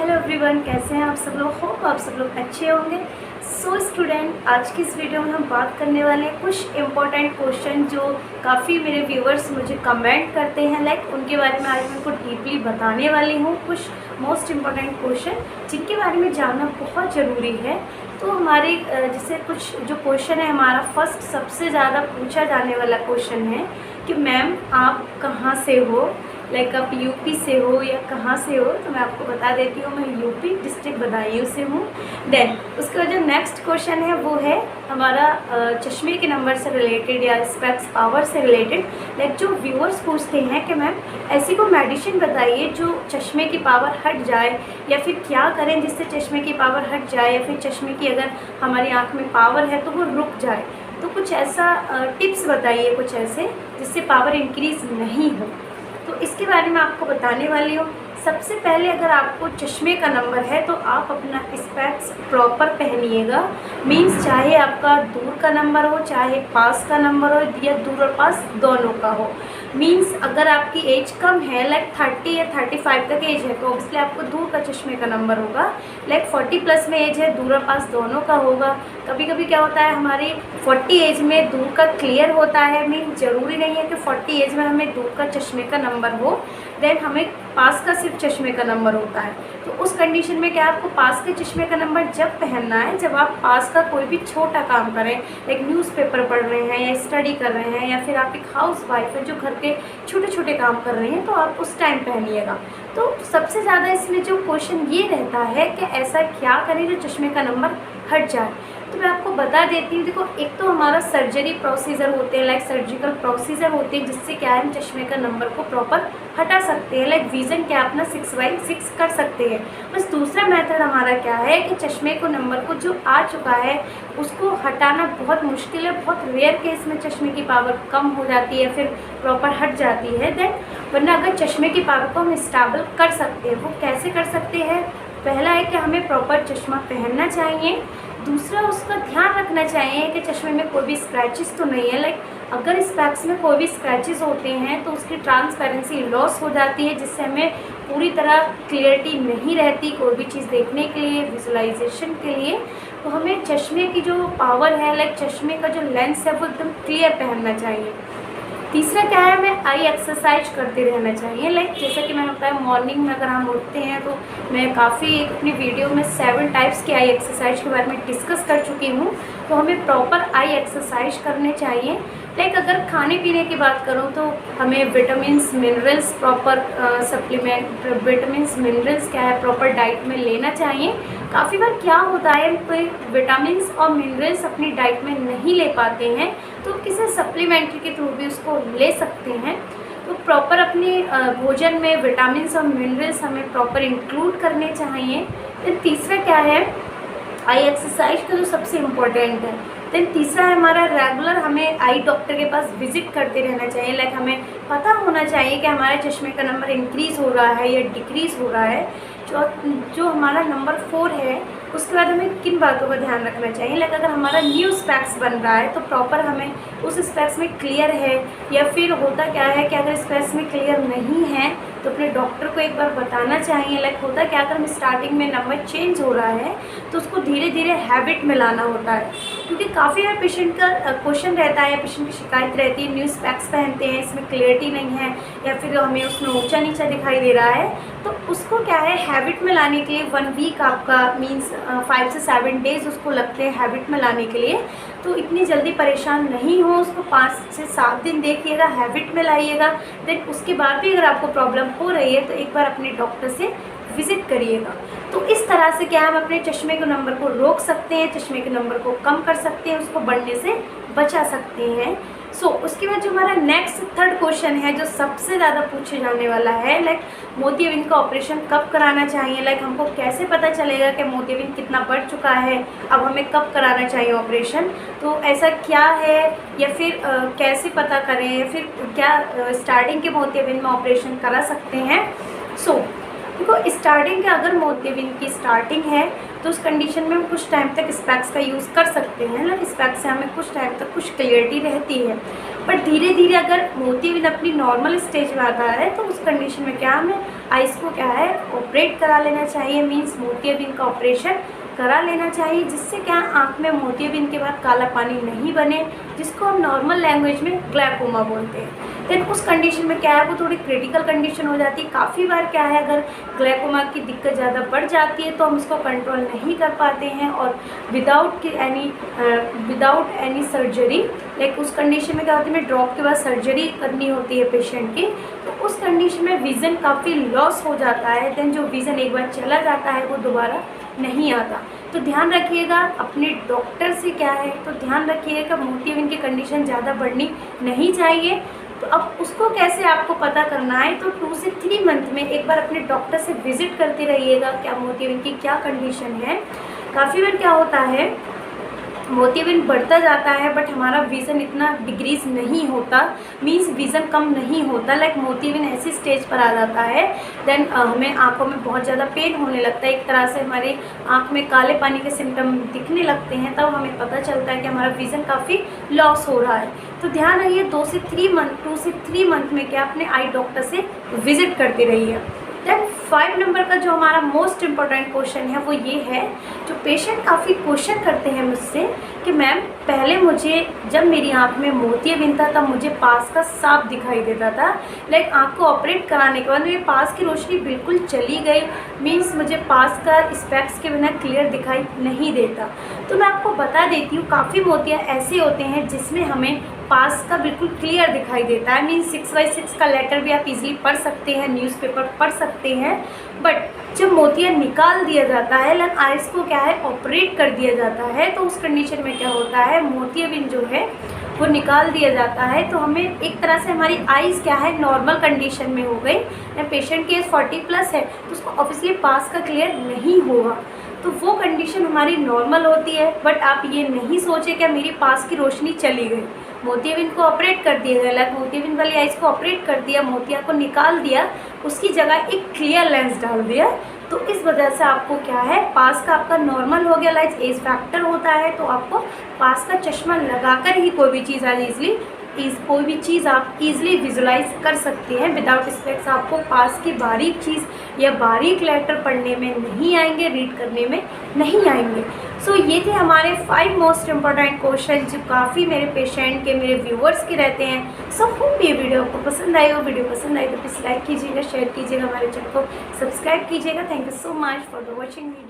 Hello everyone, कैसे हैं आप सब लोग। होप आप सब लोग अच्छे होंगे। सो स्टूडेंट, आज की इस वीडियो में हम बात करने वाले हैं कुछ इम्पोर्टेंट क्वेश्चन जो काफ़ी मेरे व्यूअर्स मुझे कमेंट करते हैं, उनके बारे में आज मैं उनको डीपली बताने वाली हूँ। कुछ मोस्ट इम्पॉर्टेंट क्वेश्चन जिनके बारे में जानना बहुत ज़रूरी है। तो हमारे जैसे कुछ जो क्वेश्चन है, हमारा फर्स्ट सबसे ज़्यादा पूछा जाने वाला क्वेश्चन है कि मैम आप कहाँ से हो, आप यूपी से हो या कहाँ से हो। तो मैं आपको बता देती हूँ, मैं यूपी डिस्ट्रिक्ट बदायूं से हूँ। देन उसके बाद जो नेक्स्ट क्वेश्चन है वो है हमारा चश्मे के नंबर से रिलेटेड या स्पेक्स पावर से रिलेटेड। जो व्यूअर्स पूछते हैं कि मैम ऐसी कोई मेडिसिन बताइए जो चश्मे की पावर हट जाए, या फिर क्या करें जिससे चश्मे की पावर हट जाए, या फिर चश्मे की अगर हमारी आँख में पावर है तो वो रुक जाए। तो कुछ ऐसा टिप्स बताइए, कुछ ऐसे जिससे पावर इंक्रीज़ नहीं हो। तो इसके बारे में आपको बताने वाली हूँ। सबसे पहले अगर आपको चश्मे का नंबर है तो आप अपना स्पेक्स प्रॉपर पहनिएगा। मीन्स चाहे आपका दूर का नंबर हो, चाहे पास का नंबर हो, या दूर और पास दोनों का हो। मीन्स अगर आपकी एज कम है, 30 या 35 तक एज है, तो ऑब्वियसली आपको दूर का चश्मे का नंबर होगा। 40 प्लस में एज है, दूर और पास दोनों का होगा। कभी कभी क्या होता है, हमारी 40 एज में दूर का क्लियर होता है। मीन ज़रूरी नहीं है कि 40 एज में हमें दूर का चश्मे का नंबर हो, देन हमें पास का सिर्फ चश्मे का नंबर होता है। तो उस कंडीशन में क्या आपको पास के चश्मे का नंबर जब पहनना है जब आप पास का कोई भी छोटा काम करें, न्यूज़पेपर पढ़ रहे हैं या स्टडी कर रहे हैं, या फिर आप एक हाउस वाइफ है जो घर के छोटे छोटे काम कर रहे हैं, तो आप उस टाइम पहनिएगा। तो सबसे ज़्यादा इसमें जो क्वेश्चन ये रहता है कि ऐसा क्या करें जो चश्मे का नंबर हट जाए। तो मैं आपको बता देती हूँ। देखो, एक तो हमारा सर्जरी प्रोसीजर होते हैं, सर्जिकल प्रोसीजर होते हैं, जिससे क्या है हम चश्मे का नंबर को प्रॉपर हटा सकते हैं। विज़न क्या अपना 6/6 कर सकते हैं। बस दूसरा मेथड हमारा क्या है कि चश्मे को नंबर को जो आ चुका है उसको हटाना बहुत मुश्किल है। बहुत रेयर केस में चश्मे की पावर कम हो जाती है, फिर प्रॉपर हट जाती है। देन वरना अगर चश्मे की पावर को हम स्टेबल कर सकते हैं, वो कैसे कर सकते हैं। पहला है कि हमें प्रॉपर चश्मा पहनना चाहिए। दूसरा, उसका ध्यान रखना चाहिए कि चश्मे में कोई भी स्क्रैचेस तो नहीं है। अगर स्पेक्स में कोई भी स्क्रैचेस होते हैं तो उसकी ट्रांसपेरेंसी लॉस हो जाती है, जिससे हमें पूरी तरह क्लियरिटी नहीं रहती कोई भी चीज़ देखने के लिए, विजुअलाइजेशन के लिए। तो हमें चश्मे की जो पावर है, चश्मे का जो लेंस है, वो एकदम क्लियर पहनना चाहिए। तीसरा क्या है, हमें आई एक्सरसाइज करते रहना चाहिए। जैसा कि मैंने बताया, मॉर्निंग में अगर हम उठते हैं तो मैं काफ़ी अपनी वीडियो में 7 टाइप्स की आई एक्सरसाइज के बारे में डिस्कस कर चुकी हूँ। तो हमें प्रॉपर आई एक्सरसाइज करने चाहिए। अगर खाने पीने की बात करूँ तो हमें vitamins minerals proper supplement, vitamins minerals क्या है प्रॉपर डाइट में लेना चाहिए। काफ़ी बार क्या होता है, कोई विटामिन्स और मिनरल्स अपनी डाइट में नहीं ले पाते हैं, तो किसी सप्लीमेंट्री के थ्रू भी उसको ले सकते हैं। तो प्रॉपर अपने भोजन में विटामिन्स और मिनरल्स हमें प्रॉपर इंक्लूड करने चाहिए। फिर तीसरा क्या है, आई एक्सरसाइज का जो सबसे इम्पोर्टेंट है। देन तीसरा है हमारा रेगुलर हमें आई डॉक्टर के पास विजिट करते रहना चाहिए। हमें पता होना चाहिए कि हमारे चश्मे का नंबर इंक्रीज़ हो रहा है या डिक्रीज़ हो रहा है। जो हमारा नंबर 4 है, उसके बाद हमें किन बातों का ध्यान रखना चाहिए। अगर हमारा न्यू स्पेक्स बन रहा है तो प्रॉपर हमें उस स्पेक्स में क्लियर है, या फिर होता क्या है कि अगर स्पेक्स में क्लियर नहीं है तो अपने डॉक्टर को एक बार बताना चाहिए। होता क्या, अगर हम स्टार्टिंग में नंबर चेंज हो रहा है तो उसको धीरे धीरे हैबिट में लाना होता है। क्योंकि काफ़ी बार पेशेंट का क्वेश्चन रहता है, पेशेंट की शिकायत रहती है, न्यू स्पेक्स पहनते हैं, इसमें क्लियरिटी नहीं है, या फिर हमें उसमें ऊंचा नीचा दिखाई दे रहा है। तो उसको क्या है, हैबिट में लाने के लिए 1 वीक आपका मीन्स 5 से 7 डेज़ उसको लगते हैं हैबिट में लाने के लिए। तो इतनी जल्दी परेशान नहीं हो, उसको 5 से 7 दिन देखिएगा, हैबिट में लाइएगा। देन उसके बाद भी अगर आपको प्रॉब्लम हो रही है तो एक बार अपने डॉक्टर से विज़िट करिएगा। तो इस तरह से क्या हम अपने चश्मे के नंबर को रोक सकते हैं, चश्मे के नंबर को कम कर सकते हैं, उसको बढ़ने से बचा सकते हैं। उसके बाद जो हमारा नेक्स्ट थर्ड क्वेश्चन है जो सबसे ज़्यादा पूछे जाने वाला है, मोतियाबिंद का ऑपरेशन कब कराना चाहिए। हमको कैसे पता चलेगा कि मोतियाबिंद कितना बढ़ चुका है, अब हमें कब कराना चाहिए ऑपरेशन। तो ऐसा क्या है, या फिर कैसे पता करें, या फिर क्या स्टार्टिंग के मोतियाबिंद में ऑपरेशन करा सकते हैं। देखो स्टार्टिंग का अगर मोतियाबिंद की स्टार्टिंग है तो उस कंडीशन में हम कुछ टाइम तक स्पेक्स का यूज़ कर सकते हैं ना, स्पेक्स से हमें कुछ टाइम तक कुछ क्लियरिटी रहती है। बट धीरे धीरे अगर मोतियाबिंद अपनी नॉर्मल स्टेज में आता है तो उस कंडीशन में क्या हमें आइज़ को क्या है ऑपरेट करा लेना चाहिए, मीन्स मोतियाबिंद का ऑपरेशन करा लेना चाहिए, जिससे क्या आँख में मोतियाबिंद के बाद काला पानी नहीं बने, जिसको हम नॉर्मल लैंग्वेज में ग्लैकोमा बोलते हैं। देन उस कंडीशन में क्या है वो थोड़ी क्रिटिकल कंडीशन हो जाती है। काफ़ी बार क्या है अगर ग्लैकोमा की दिक्कत ज़्यादा बढ़ जाती है तो हम उसको कंट्रोल नहीं कर पाते हैं और विदाउट एनी सर्जरी, लाइक उस कंडीशन में क्या होती है ड्रॉप के बाद सर्जरी करनी होती है पेशेंट की, तो उस कंडीशन में विज़न काफ़ी लॉस हो जाता है। देन जो विज़न एक बार चला जाता है वो दोबारा नहीं आता। तो ध्यान रखिएगा अपने डॉक्टर से क्या है, तो ध्यान रखिएगा मोतियाबिंद की कंडीशन ज़्यादा बढ़नी नहीं चाहिए। तो अब उसको कैसे आपको पता करना है, तो 2 से 3 मंथ में एक बार अपने डॉक्टर से विजिट करते रहिएगा क्या मोतियाबिंद की क्या कंडीशन है। काफ़ी बार क्या होता है मोतियाबिंद बढ़ता जाता है बट हमारा विज़न इतना डिक्रीज़ नहीं होता, मीन्स विज़न कम नहीं होता, लाइक मोतियाबिंद ऐसी स्टेज पर आ जाता है देन हमें आंखों में बहुत ज़्यादा पेन होने लगता है, एक तरह से हमारी आंख में काले पानी के सिम्टम दिखने लगते हैं, तब हमें पता चलता है कि हमारा विज़न काफ़ी लॉस हो रहा है। तो ध्यान रखिए 2 से 3 मंथ में क्या अपने आई डॉक्टर से विज़िट करते रहिए। देन 5 नंबर का जो हमारा मोस्ट इम्पॉर्टेंट क्वेश्चन है वो ये है, जो पेशेंट काफ़ी क्वेश्चन करते हैं मुझसे कि मैम पहले मुझे जब मेरी आंख में मोतियाबिंद था तब मुझे पास का साफ दिखाई देता था, लाइक आंख को ऑपरेट कराने के बाद मेरे पास की रोशनी बिल्कुल चली गई, मीन्स मुझे पास का स्पेक्स के बिना क्लियर दिखाई नहीं देता। तो मैं आपको बता देती हूँ काफ़ी मोतियाँ ऐसे होते हैं जिसमें हमें पास का बिल्कुल क्लियर दिखाई देता है, मीन्स 6/6 का लेटर भी आप इजीली पढ़ सकते हैं, न्यूज़पेपर पढ़ सकते हैं। बट जब मोतियाँ निकाल दिया जाता है लाइक आइज़ को क्या है ऑपरेट कर दिया जाता है, तो उस कंडीशन में क्या होता है मोतियाबिंद जो है वो निकाल दिया जाता है, तो हमें एक तरह से हमारी आइज़ क्या है नॉर्मल कंडीशन में हो गई। पेशेंट की एज 40+ है तो उसको ऑब्वियसली पास का क्लियर नहीं होगा, तो वो कंडीशन हमारी नॉर्मल होती है। बट आप ये नहीं सोचे क्या मेरी पास की रोशनी चली गई, मोतियाबिंद को ऑपरेट कर दिया गया, लाइक मोतियाबिंद वाली आइज़ को ऑपरेट कर दिया, मोतिया को निकाल दिया, उसकी जगह एक क्लियर लेंस डाल दिया, तो इस वजह से आपको क्या है पास का आपका नॉर्मल हो गया, लाइक एज फैक्टर होता है, तो आपको पास का चश्मा लगाकर ही कोई भी चीज़ आप इजीली विजुलाइज कर सकते हैं। विदाउट स्पेक्स आपको पास की बारीक चीज़ या बारीक लेटर पढ़ने में नहीं आएंगे, रीड करने में नहीं आएंगे। सो ये थे हमारे 5 मोस्ट इम्पॉर्टेंट क्वेश्चन जो काफ़ी मेरे पेशेंट के, मेरे व्यूअर्स के रहते हैं। सो होप ये वीडियो आपको पसंद आई हो, वीडियो पसंद आई तो प्लीज़ लाइक कीजिएगा, शेयर कीजिएगा, हमारे चैनल को सब्सक्राइब कीजिएगा। Thank you so much for the watching video.